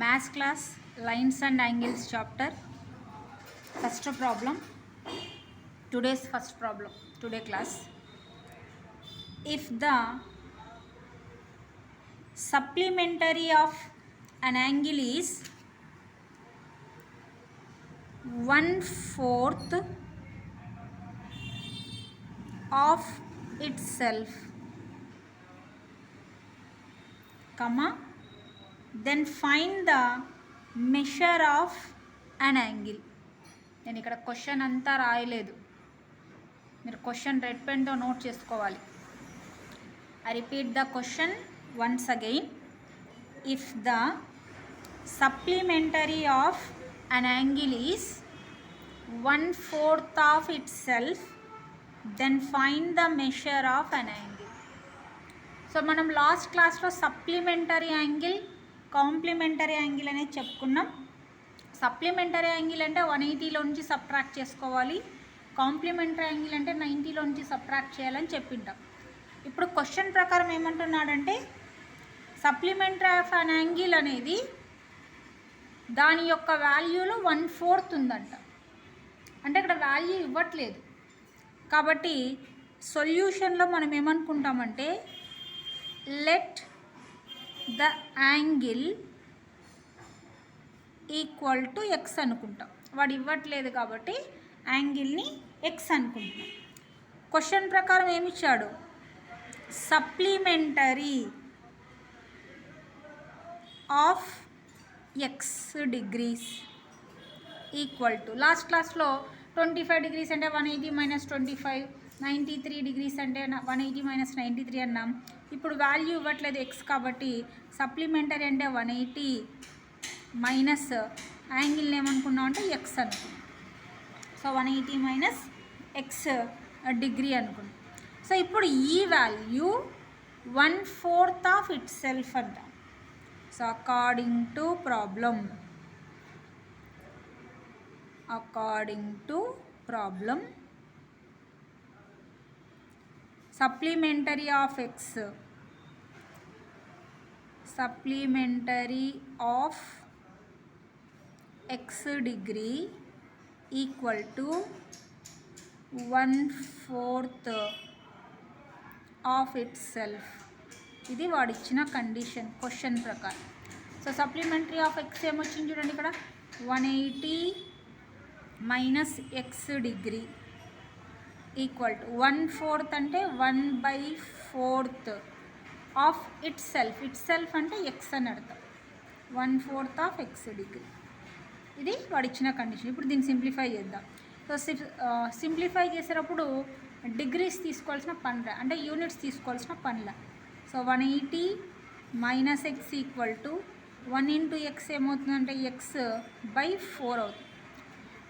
Maths class lines and angles chapter. First problem. Today's first problem. Today class. If the supplementary of an angle is 1/4 of itself, comma, then find the measure of an angle. నేను ఇక్కడ question అంతా రాయలేదు, మీరు question red పెన్తో note చేసుకోవాలి. I repeat the question once again. If the supplementary of an angle is 1/4 of itself, then find the measure of an angle. So మనం last క్లాస్లో supplementary angle, complementary angle అనేది చెప్పుకున్నాం. Supplementary angle అంటే 180లో నుంచి subtract చేసుకోవాలి, complementary angle అంటే 90లో నుంచి subtract చేయాలని చెప్పింటాం. ఇప్పుడు క్వశ్చన్ ప్రకారం ఏమంటున్నాడంటే సప్లిమెంటరీ ఆఫ్ అన్ యాంగిల్ అనేది దాని యొక్క వాల్యూలో 1/4 ఉందంట. అంటే ఇక్కడ వాల్యూ ఇవ్వట్లేదు కాబట్టి సొల్యూషన్లో మనం ఏమనుకుంటామంటే let the angle equal to x అనుకుంటాం. వాడు ఇవ్వట్లేదు కాబట్టి యాంగిల్ని ఎక్స్ అనుకుంటున్నాం. క్వశ్చన్ ప్రకారం ఏమి ఇచ్చాడు? Supplementary of X degrees equal to, last క్లాస్లో 25 డిగ్రీస్ అంటే 180 - 25, 93 డిగ్రీస్ అంటే 180 - 93 అన్నాం. ఇప్పుడు వాల్యూ ఇవ్వట్లేదు ఎక్స్ కాబట్టి సప్లిమెంటరీ అంటే 180 మైనస్ యాంగిల్ని ఏమనుకున్నాం అంటే ఎక్స్ అనుకున్నాం. సో 180 - ఎక్స్ డిగ్రీ అనుకున్నాం. సో ఇప్పుడు ఈ వాల్యూ 1/4 ఆఫ్ ఇట్ సెల్ఫ్ అంట. So according to problem, supplementary of x degree equal to 1/4 of itself. ఇది వాడు ఇచ్చిన కండిషన్ క్వశ్చన్ ప్రకారం. సో సప్లిమెంటరీ ఆఫ్ ఎక్స్ ఏమొచ్చింది చూడండి ఇక్కడ, 180 minus X degree equal to 1/4 అంటే 1/4 ఆఫ్ ఇట్ సెల్ఫ్ అంటే ఎక్స్ అని అర్థం. 1/4 ఆఫ్ ఎక్స్ డిగ్రీ, ఇది వాడు ఇచ్చిన కండిషన్. ఇప్పుడు దీన్ని సింప్లిఫై చేద్దాం. సో సింప్లిఫై చేసేటప్పుడు డిగ్రీస్ తీసుకోవాల్సిన పనిలే, అంటే యూనిట్స్ తీసుకోవాల్సిన పనిలే. So 180 minus x equal to 1 into x ఏమవుతుందంటే x/4 అవుతుంది.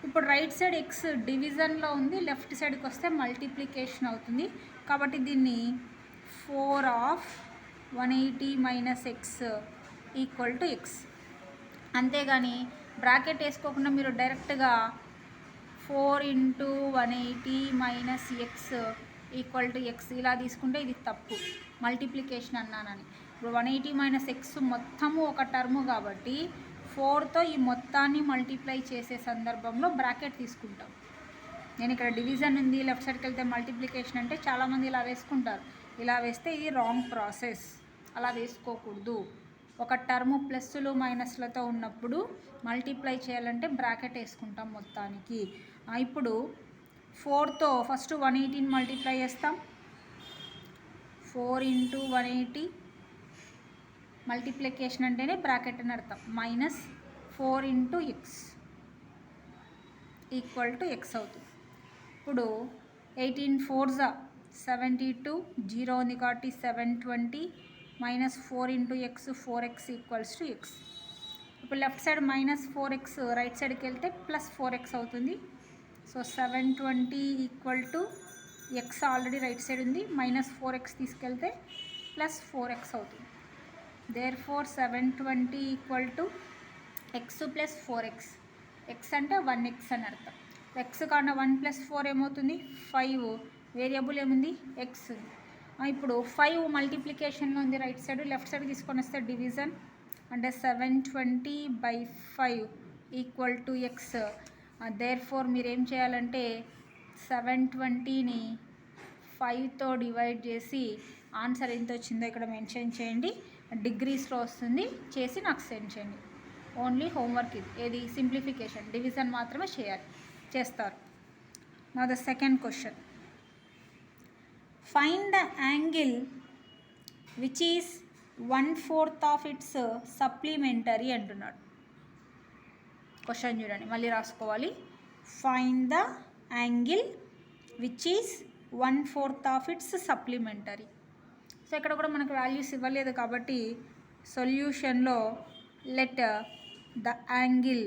ఇప్పుడు రైట్ సైడ్ ఎక్స్ డివిజన్లో ఉంది, లెఫ్ట్ సైడ్కి వస్తే మల్టిప్లికేషన్ అవుతుంది కాబట్టి దీన్ని 4 of 180 minus x equal to X. అంతేగాని బ్రాకెట్ వేసుకోకుండా మీరు డైరెక్ట్గా 4 into 180 minus x equal to X ఇలా తీసుకుంటే ఇది తప్పు, మల్టిప్లికేషన్ అన్నానని. ఇప్పుడు 180 మైనస్ ఎక్స్ మొత్తము ఒక టర్ము కాబట్టి 4తో ఈ మొత్తాన్ని మల్టిప్లై చేసే సందర్భంలో బ్రాకెట్ తీసుకుంటాం. నేను ఇక్కడ డివిజన్ ఉంది, లెఫ్ట్ సైడ్కి వెళ్తే మల్టిప్లికేషన్ అంటే చాలామంది ఇలా వేసుకుంటారు. ఇలా వేస్తే ఇది రాంగ్ ప్రాసెస్, అలా వేసుకోకూడదు. ఒక టర్ము ప్లస్లు మైనస్లతో ఉన్నప్పుడు మల్టిప్లై చేయాలంటే బ్రాకెట్ వేసుకుంటాం మొత్తానికి. ఇప్పుడు 4తో ఫస్ట్ 180ని మల్టిప్లై చేస్తాం. 4 ఇంటూ 180 మల్టిప్లికేషన్ అంటేనే బ్రాకెట్ అని అర్థం, minus 4 into x equal to x అవుతుంది. ఇప్పుడు 18 4s 72, 0 ఉంది కాబట్టి 720 minus 4 into x 4x equals to x. ఇప్పుడు left side minus 4x, right సైడ్కి వెళ్తే ప్లస్ 4x అవుతుంది. So 720 equal to x already right side ఉంది, మైనస్ 4x తీసుకెళ్తే ప్లస్ 4x అవుతుంది. Therefore 720 equal to x plus 4x. X అంటే 1x అని అర్థం. ఎక్స్ కాకుండా 1 + 4 ఏమవుతుంది 5, వేరియబుల్ ఏముంది ఎక్స్ ఉంది. ఇప్పుడు 5 మల్టిప్లికేషన్లో ఉంది రైట్ సైడ్, లెఫ్ట్ సైడ్ తీసుకొని వస్తే డివిజన్ అంటే 720/5 equal to x. Therefore మీరు ఏం చేయాలంటే 720ని 5తో డివైడ్ చేసి ఆన్సర్ ఎంత వచ్చిందో ఇక్కడ మెన్షన్ చేయండి. డిగ్రీస్లో వస్తుంది, చేసి నాకు సెండ్ చేయండి. ఓన్లీ హోంవర్క్ ఇది, ఏది సింప్లిఫికేషన్, డివిజన్ మాత్రమే చేస్తారు. Now the second question, find the angle which is 1/4 of its supplementary అంటున్నాడు. క్వశ్చన్ చూడండి, మళ్ళీ రాసుకోవాలి. Find the angle which is 1/4 of its supplementary. So ఇక్కడ కూడా మనకు వాల్యూస్ ఇవ్వలేదు కాబట్టి సొల్యూషన్లో let the angle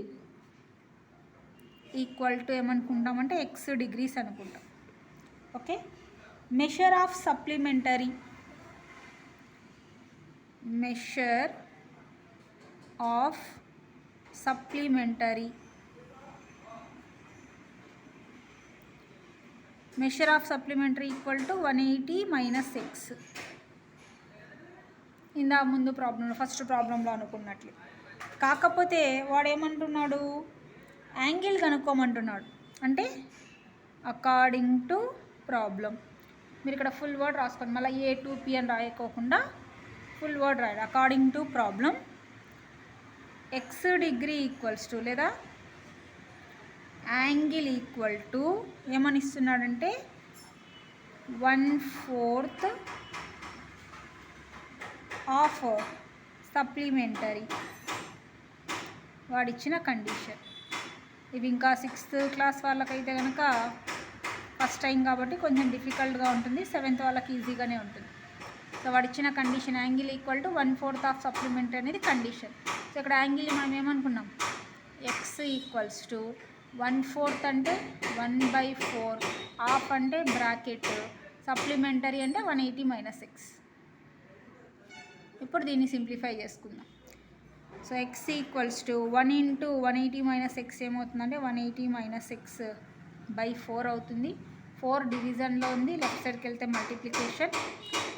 equal to ఏమనుకుంటామంటే ఎక్స్ డిగ్రీస్ అనుకుంటాం. Okay, measure of supplementary, measure of supplementary, measure of supplementary equal to 180 - x. ఇందా ముందు ప్రాబ్లంలో, ఫస్ట్ ప్రాబ్లంలో అనుకున్నట్లు. కాకపోతే వాడు ఏమంటున్నాడు, యాంగిల్ కనుక్కోమంటున్నాడు. అంటే అకార్డింగ్ టు ప్రాబ్లం. మీరు ఇక్కడ ఫుల్ వర్డ్ రాసుకోండి, మళ్ళీ A to P అని రాయకోకుండా ఫుల్ వర్డ్ రాయాలి. According to problem X degree equals to లేదా యాంగిల్ ఈక్వల్ టు ఏమని ఇస్తున్నాడంటే 1/4 ఆఫ్ సప్లిమెంటరీ. వాడిచ్చిన కండిషన్ ఇవి. ఇంకా 6th క్లాస్ వాళ్ళకైతే కనుక ఫస్ట్ టైం కాబట్టి కొంచెం డిఫికల్ట్గా ఉంటుంది, 7th వాళ్ళకి ఈజీగానే ఉంటుంది. సో వాడిచ్చిన condition angle equal to 1/4 of supplementary అనేది కండిషన్. సో ఇక్కడ యాంగిల్ మనం ఏమనుకున్నాం, ఎక్స్ ఈక్వల్స్ టు 1/4 అంటే 1/4, ఆఫ్ అంటే బ్రాకెట్, సప్లిమెంటరీ అంటే 180 - x. ఇప్పుడు దీన్ని సింప్లిఫై చేసుకుందాం. So X equals to 1 × 180 - x ఏమవుతుందంటే 180 - x/4 అవుతుంది. 4 డివిజన్లో ఉంది, లెఫ్ట్ సైడ్కి వెళ్తే multiplication.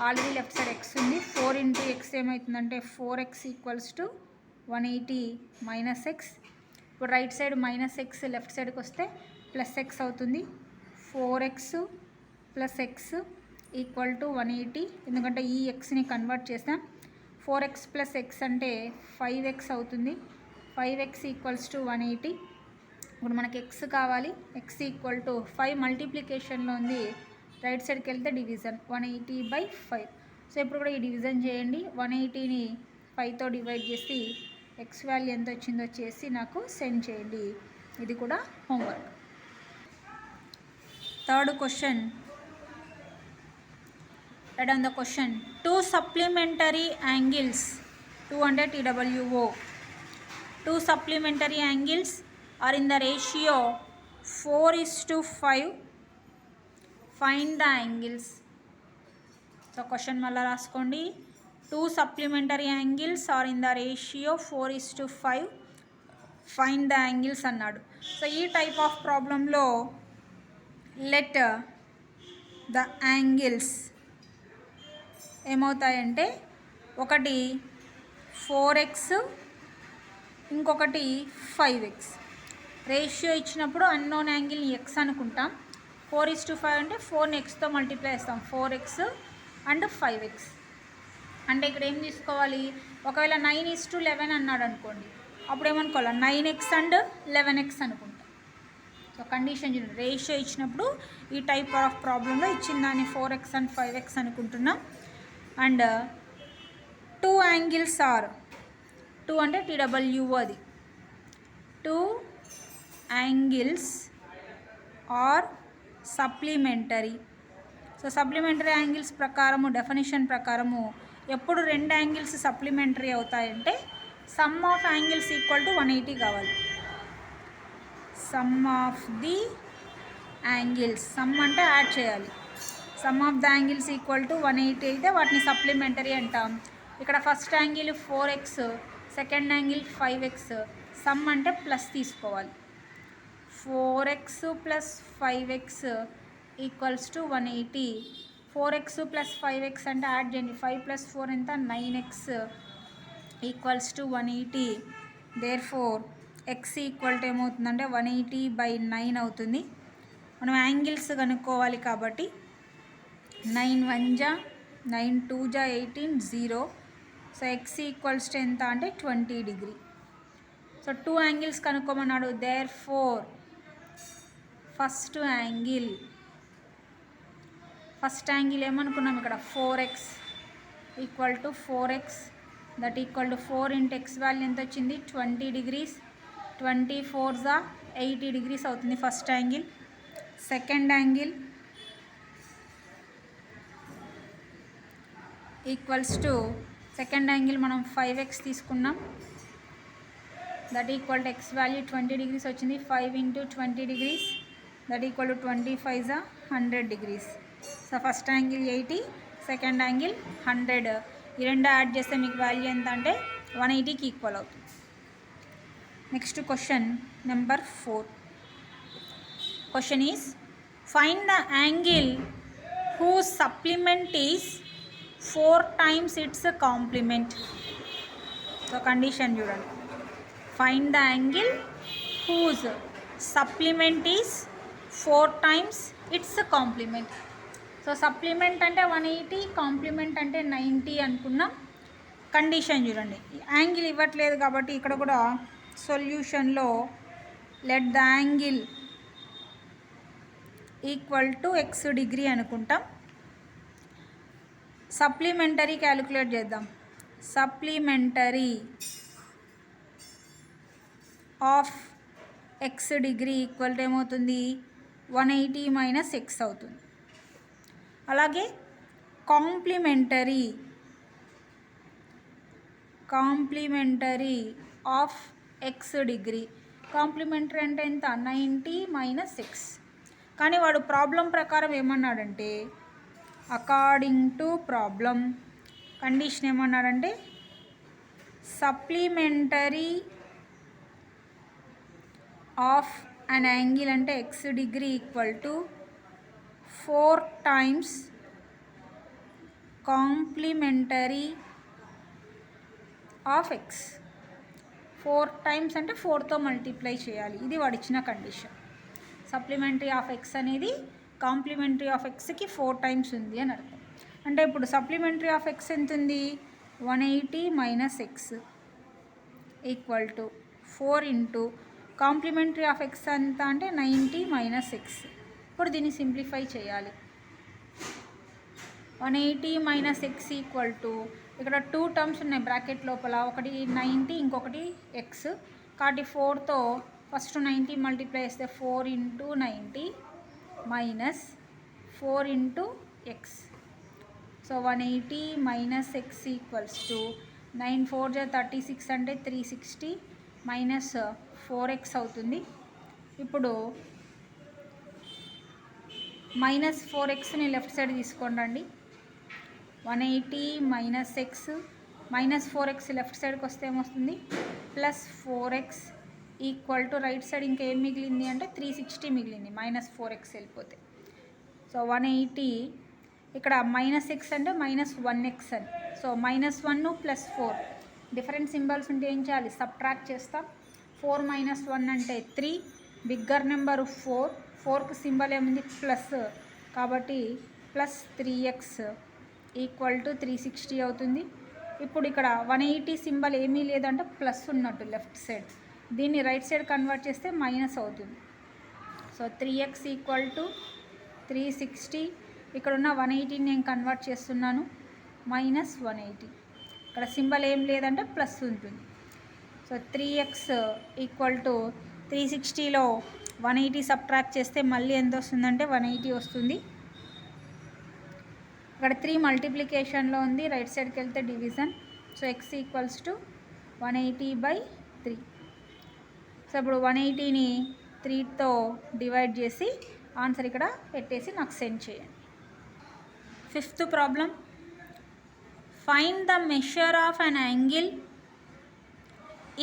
Already left side x ఉంది. 4 × x ఏమవుతుందంటే 4x ఈక్వల్స్ టు 180 - x. ఇప్పుడు రైట్ సైడ్ -x, లెఫ్ట్ సైడ్కి వస్తే +x అవుతుంది. 4x + x equal to 180. ఎందుకంటే ఈ xని కన్వర్ట్ చేసాం. 4x + x అంటే 5x అవుతుంది. 5x equals to 180. ఇప్పుడు మనకి x కావాలి. x ఈక్వల్ టు 5 మల్టిప్లికేషన్లో ఉంది, రైట్ సైడ్కి వెళ్తే డివిజన్ 180/5. సో ఇప్పుడు కూడా ఈ డివిజన్ చేయండి. 180ని 5తో డివైడ్ చేసి x వాల్యూ ఎంత వచ్చిందో చేసి నాకు సెండ్ చేయండి. ఇది కూడా homework. Third question, write on the question. Two supplementary angles, 2 అంటే TWO. Two supplementary angles are in the ratio 4:5. Find the angles. So question మళ్ళీ రాసుకోండి. 2 supplementary angles are in the ratio 4:5. Find the angles అన్నాడు. So ఈ type of ప్రాబ్లంలో let the angles ఏమవుతాయంటే ఒకటి 4x, ఇంకొకటి 5x. Ratio ఇచ్చినప్పుడు unknown యాంగిల్ని x అనుకుంటాం. 4:5 అంటే 4ని xతో మల్టిప్లై చేస్తాం, 4x అండ్ 5x. అంటే ఇక్కడ ఏం తీసుకోవాలి, ఒకవేళ 9:11 అన్నాడు అనుకోండి, అప్పుడు ఏమనుకోవాలి 9x అండ్ 11x అనుకుంటాం. సో కండిషన్ చూడండి, రేషియో ఇచ్చినప్పుడు ఈ టైప్ ఆఫ్ ప్రాబ్లంలో ఇచ్చిన దాన్ని 4x అండ్ 5x అనుకుంటున్నాం. అండ్ 2 యాంగిల్స్ ఆర్, 2 అంటే TWO అది. 2 angles are supplementary. So supplementary angles ప్రకారము, డెఫినేషన్ ప్రకారము ఎప్పుడు 2 యాంగిల్స్ సప్లిమెంటరీ అవుతాయంటే sum of angles equal to 180 కావాలి. Sum of the angles, sum అంటే యాడ్ చేయాలి. Sum of the angles equal to 180 అయితే వాటిని సప్లిమెంటరీ అంటాం. ఇక్కడ first angle 4x, second angle 5x. Sum అంటే ప్లస్ తీసుకోవాలి. 4x + 5x equals to 180. 4x + 5x అంటే యాడ్ చేయండి. 5 + 4 ఎంత, 9x. Equals to 180. Therefore x equal to ఏమవుతుందంటే 180/9 అవుతుంది. మనం యాంగిల్స్ కనుక్కోవాలి కాబట్టి 9 1 జా 9 2 జా 18 0. సో ఎక్స్ ఈక్వల్స్ టు ఎంత అంటే 20 డిగ్రీ. సో 2 యాంగిల్స్ కనుక్కోమన్నాడు. దేర్ ఫోర్ ఫస్ట్ యాంగిల్ ఏమనుకున్నాం ఇక్కడ 4x equal to 4x that equal to 4 into x value ఎంత వచ్చింది 20 డిగ్రీస్. 24 జా 80 డిగ్రీస్ అవుతుంది first angle. Second angle equals to second angle మనం 5x తీసుకున్నాం. That equal to x value 20 degrees వచ్చింది. 5 into 20 degrees that equal to 25 జా 100 degrees. So first angle 80, second angle 100. ఈ రెండు యాడ్ చేస్తే మీకు వాల్యూ ఎంత అంటే 180కి ఈక్వల్ అవుతుంది. Next question number 4. Question is find the angle whose supplement is 4 times its complement. So condition చూడండి. Find the angle whose supplement is 4 times its complement. So supplement అంటే 180, కాంప్లిమెంట్ అంటే 90 అనుకున్నాం. కండిషన్ చూడండి. Angle ఇవ్వట్లేదు కాబట్టి ఇక్కడ కూడా సొల్యూషన్లో let the angle equal to x degree అనుకుంటాం. సప్లిమెంటరీ క్యాలిక్యులేట్ చేద్దాం. Supplementary of x degree equal to ఏమవుతుంది 180 మైనస్ x అవుతుంది. అలాగే complementary of x degree, complementary అంటే ఎంత 90 మైనస్ x. కానీ వాడు ప్రాబ్లం ప్రకారం ఏమన్నాడంటే అకార్డింగ్ టు ప్రాబ్లం కండిషన్ ఏమన్నాడంటే సప్లిమెంటరీ ఆఫ్ అన్ యాంగిల్ అంటే x degree equal to 4 times complementary of x. 4 times అంటే 4తో మల్టిప్లై చేయాలి. ఇది వాడు ఇచ్చిన కండిషన్. సప్లిమెంటరీ ఆఫ్ x అనేది కాంప్లిమెంటరీ ఆఫ్ xకి 4 times ఉంది అని అర్థం. అంటే ఇప్పుడు సప్లిమెంటరీ ఆఫ్ x ఎంత ఉంది 180 minus x equal to 4 into complementary of x ఎంత అంటే 90 మైనస్ x. ఇప్పుడు దీన్ని సింప్లిఫై చేయాలి. 180 మైనస్ x ఈక్వల్ టు ఇక్కడ 2 టర్మ్స్ ఉన్నాయి బ్రాకెట్ లోపల, ఒకటి 90 ఇంకొకటి x. కాబట్టి 4తో ఫస్ట్ 90 మల్టిప్లై చేస్తే 4 into 90 minus 4 into x. So 180 minus x equals to 9 4 జా 36 అంటే 360 మైనస్ 4x అవుతుంది. ఇప్పుడు మైనస్ 4xని లెఫ్ట్ సైడ్ తీసుకోండి. 180 minus x minus 4x left సైడ్కి వస్తే ఏమొస్తుంది plus 4x equal to right side ఇంకేం మిగిలింది అంటే 360 మిగిలింది మైనస్ 4x వెళ్ళిపోతే. సో 180 ఇక్కడ మైనస్ x అంటే మైనస్ 1x అని. సో -1 ప్లస్ 4 డిఫరెంట్ సింబల్స్ ఉంటే ఏం చేయాలి సబ్ట్రాక్ట్ చేస్తాం. 4 మైనస్ 1 అంటే 3, బిగ్గర్ నెంబర్ 4కి సింబల్ ఏముంది ప్లస్ కాబట్టి ప్లస్ 3x ఈక్వల్ టు 360 అవుతుంది. ఇప్పుడు ఇక్కడ 180 సింబల్ ఏమీ లేదంటే ప్లస్ ఉన్నట్టు లెఫ్ట్ సైడ్, దీన్ని రైట్ సైడ్ కన్వర్ట్ చేస్తే మైనస్ అవుతుంది. So 3x equal to 360. ఇక్కడ ఉన్న 180 నేను కన్వర్ట్ చేస్తున్నాను మైనస్ 180. ఇక్కడ సింబల్ ఏం లేదంటే ప్లస్ ఉంటుంది. సో 3x ఈక్వల్ టు 360లో 180 సబ్ట్రాక్ట్ చేస్తే మళ్ళీ ఎంత వస్తుందంటే 180 వస్తుంది. ఇక్కడ 3 మల్టిప్లికేషన్లో ఉంది, రైట్ సైడ్కి వెళ్తే division. So x equals to 180/3. So ఇప్పుడు 180ని 3తో డివైడ్ చేసి ఆన్సర్ ఇక్కడ పెట్టేసి నాకు సెండ్ చేయండి. 5th problem. Find the measure of an angle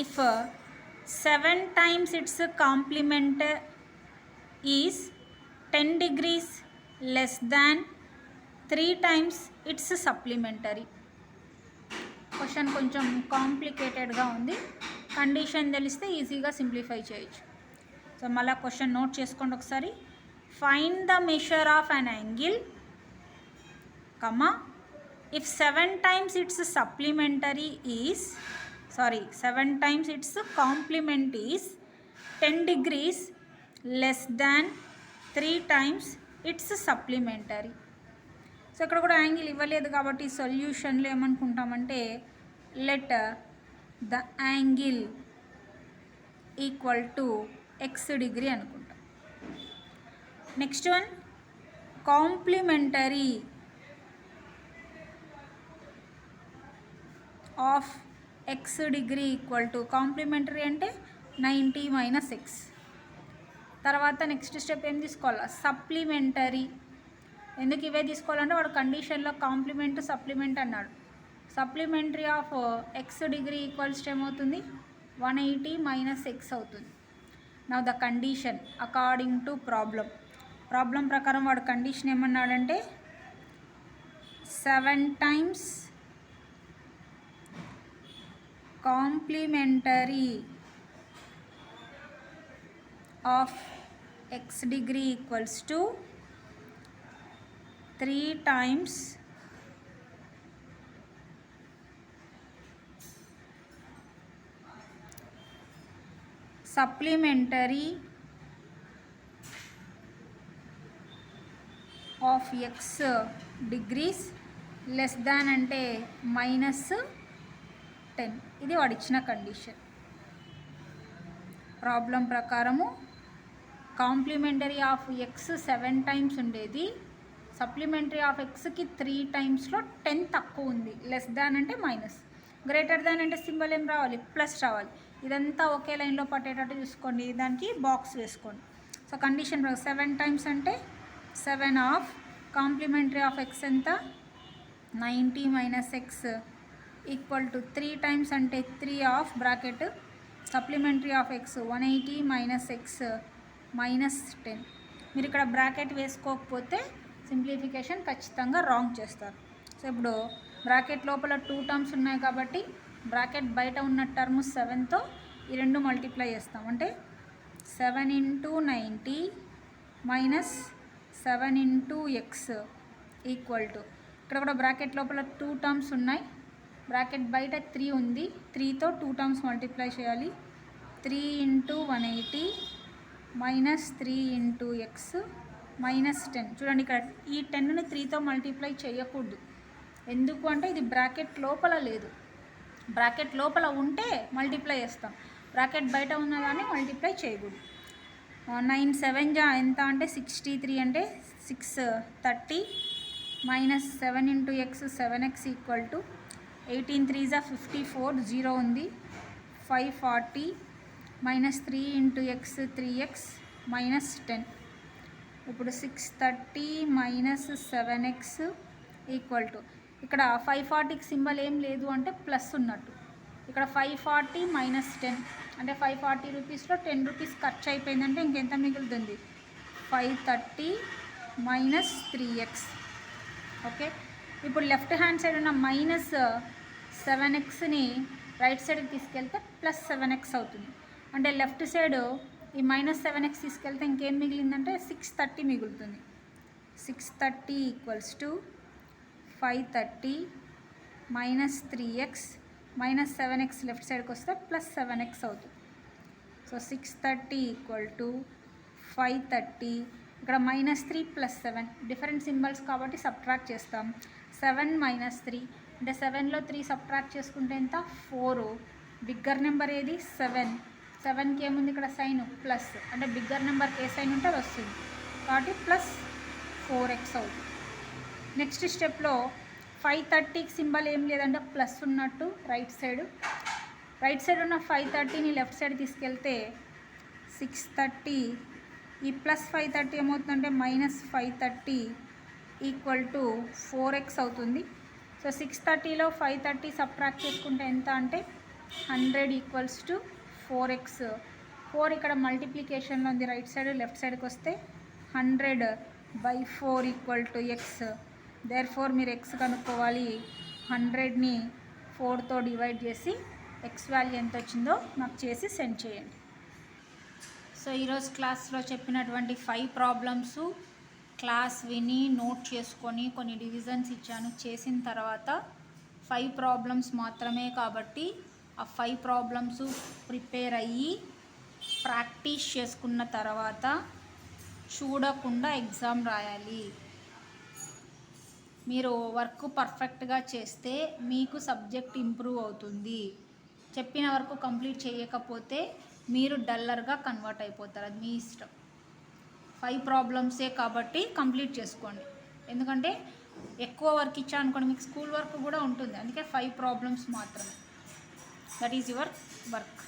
if 7 times its complement is 10 degrees less than 3 times its supplementary. Question కొంచెం కాంప్లికేటెడ్గా ఉంది. కండిషన్ తెలిస్తే ఈజీగా సింప్లిఫై చేయొచ్చు. సో మళ్ళీ క్వశ్చన్ నోట్ చేసుకోండి ఒకసారి. Find the measure of an angle, comma, if 7 times its supplementary is 7 times its complement is 10 degrees less than 3 times its supplementary. So ఇక్కడ కూడా యాంగిల్ ఇవ్వలేదు కాబట్టి సొల్యూషన్లో ఏమనుకుంటామంటే let the angle equal to x degree అనుకుంటాం. Next one, complementary of x degree equal to, complementary అంటే 90 minus x. తర్వాత next step ఏం తీసుకోవాలా, సప్లిమెంటరీ. ఎందుకు ఇవే తీసుకోవాలంటే వాడు కండిషన్లో కాంప్లిమెంట్ సప్లిమెంట్ అన్నాడు. Supplementary of x degree equals ఏమవుతుంది, 180 మైనస్ x అవుతుంది. Now the condition according to problem ప్రకారం వాడు కండిషన్ ఏమన్నాడంటే 7 times complementary of x degree equals to 3 times supplementary of x degrees less than అంటే -10. ఇది వాడు ఇచ్చిన కండిషన్. ప్రాబ్లం ప్రకారము కాంప్లిమెంటరీ ఆఫ్ x 7 times ఉండేది, సప్లిమెంటరీ ఆఫ్ ఎక్స్కి 3 timesలో 10 తక్కువ ఉంది. లెస్ దాన్ అంటే మైనస్, గ్రేటర్ దాన్ అంటే సింబల్ ఏం రావాలి, ప్లస్ రావాలి. ఇదంతా ఒకే లైన్లో పట్టేటట్టు చూసుకోండి, దానికి బాక్స్ వేసుకోండి. సో కండిషన్ 7 times అంటే 7 ఆఫ్ కాంప్లిమెంటరీ ఆఫ్ ఎక్స్ ఎంత, 90 minus x equal to 3 times అంటే 3 of bracket supplementary of X 180 minus X minus 10. మీరు ఇక్కడ బ్రాకెట్ వేసుకోకపోతే సింప్లిఫికేషన్ ఖచ్చితంగా రాంగ్ చేస్తారు. సో ఇప్పుడు బ్రాకెట్ లోపల 2 terms ఉన్నాయి కాబట్టి బ్రాకెట్ బయట ఉన్న టర్మ్ 7తో ఈ రెండు మల్టిప్లై చేస్తాం. అంటే 7 into 90 minus 7 into x equal to, ఇక్కడ కూడా బ్రాకెట్ లోపల 2 terms ఉన్నాయి, బ్రాకెట్ బయట 3 ఉంది, 3తో 2 terms మల్టిప్లై చేయాలి. 3 into 180 minus 3 into x minus 10. చూడండి ఇక్కడ ఈ 10ని 3తో మల్టిప్లై చేయకూడదు. ఎందుకు అంటే ఇది బ్రాకెట్ లోపల లేదు, బ్రాకెట్ లోపల ఉంటే మల్టిప్లై చేస్తాం, బ్రాకెట్ బయట ఉన్నదాన్ని మల్టిప్లై చేయకూడదు. 9 7 జా ఎంత అంటే 63 అంటే 630 minus 7 into x 7x equal to 18 3 జా 54, 0 ఉంది, 540 minus 3 into x 3x minus 10. ఇప్పుడు 630 మైనస్ 7x ఈక్వల్ టు, ఇక్కడ 540కి సింబల్ ఏం లేదు అంటే ప్లస్ ఉన్నట్టు, ఇక్కడ 540 మైనస్ 10 అంటే 540 రూపీస్లో 10 రూపీస్ ఖర్చు అయిపోయిందంటే ఇంకెంత మిగులుతుంది, 530 మైనస్ 3x. ఓకే, ఇప్పుడు లెఫ్ట్ హ్యాండ్ సైడ్ ఉన్న మైనస్ 7xని రైట్ సైడ్కి తీసుకెళ్తే ప్లస్ 7x అవుతుంది. అంటే లెఫ్ట్ సైడ్ ఈ మైనస్ 7x తీసుకెళ్తే ఇంకేం మిగిలిందంటే 630 మిగులుతుంది. 630 equals to 530 minus 3x minus 7x left సైడ్కి వస్తే ప్లస్ 7x అవుతుంది. సో 630 ఈక్వల్ టు 530, ఇక్కడ -3 + 7 డిఫరెంట్ సింబల్స్ కాబట్టి సబ్ట్రాక్ట్ చేస్తాం. 7 - 3 అంటే 7లో 3 సబ్ట్రాక్ట్ చేసుకుంటే ఎంత 4. బిగ్గర్ నెంబర్ ఏది 7. 7కి ఏముంది ఇక్కడ సైన్ ప్లస్, అంటే బిగ్గర్ నెంబర్కి ఏ సైన్ ఉంటే అది వస్తుంది కాబట్టి ప్లస్ 4x అవుతుంది. నెక్స్ట్ స్టెప్లో 530కి సింబల్ ఏం లేదంటే ప్లస్ ఉన్నట్టు రైట్ సైడ్ ఉన్న 530ని లెఫ్ట్ సైడ్ తీసుకెళ్తే 630, ఈ ప్లస్ 530 ఏమవుతుందంటే -530 ఈక్వల్ టు 4x అవుతుంది. సో 630లో 530 సబ్ట్రాక్ట్ చేసుకుంటే ఎంత అంటే 100 ఈక్వల్స్ టు 4x. 4 ఇక్కడ మల్టిప్లికేషన్లో ఉంది, రైట్ సైడ్ లెఫ్ట్ సైడ్కి వస్తే 100/4 equal to x. Therefore మీరు x కనుక్కోవాలి. 100ని 4తో డివైడ్ చేసి ఎక్స్ వాల్యూ ఎంత వచ్చిందో నాకు చేసి సెండ్ చేయండి. సో ఈరోజు క్లాస్లో చెప్పినటువంటి 5 ప్రాబ్లమ్స్ క్లాస్ విని నోట్ చేసుకొని కొన్ని డివిజన్స్ ఇచ్చాను. చేసిన తర్వాత 5 ప్రాబ్లమ్స్ మాత్రమే కాబట్టి ఆ 5 ప్రాబ్లమ్స్ ప్రిపేర్ అయ్యి ప్రాక్టీస్ చేసుకున్న తర్వాత చూడకుండా ఎగ్జామ్ రాయాలి. మీరు వర్క్ పర్ఫెక్ట్గా చేస్తే మీకు సబ్జెక్ట్ ఇంప్రూవ్ అవుతుంది. చెప్పిన వరకు కంప్లీట్ చేయకపోతే మీరు డల్లర్గా కన్వర్ట్ అయిపోతారు. అది మీ ఇష్టం. 5 ప్రాబ్లమ్సే కాబట్టి కంప్లీట్ చేసుకోండి. ఎందుకంటే ఎక్కువ వర్క్ ఇచ్చా అనుకోండి మీకు స్కూల్ వర్క్ కూడా ఉంటుంది. అందుకే 5 ప్రాబ్లమ్స్ మాత్రమే. That is your work.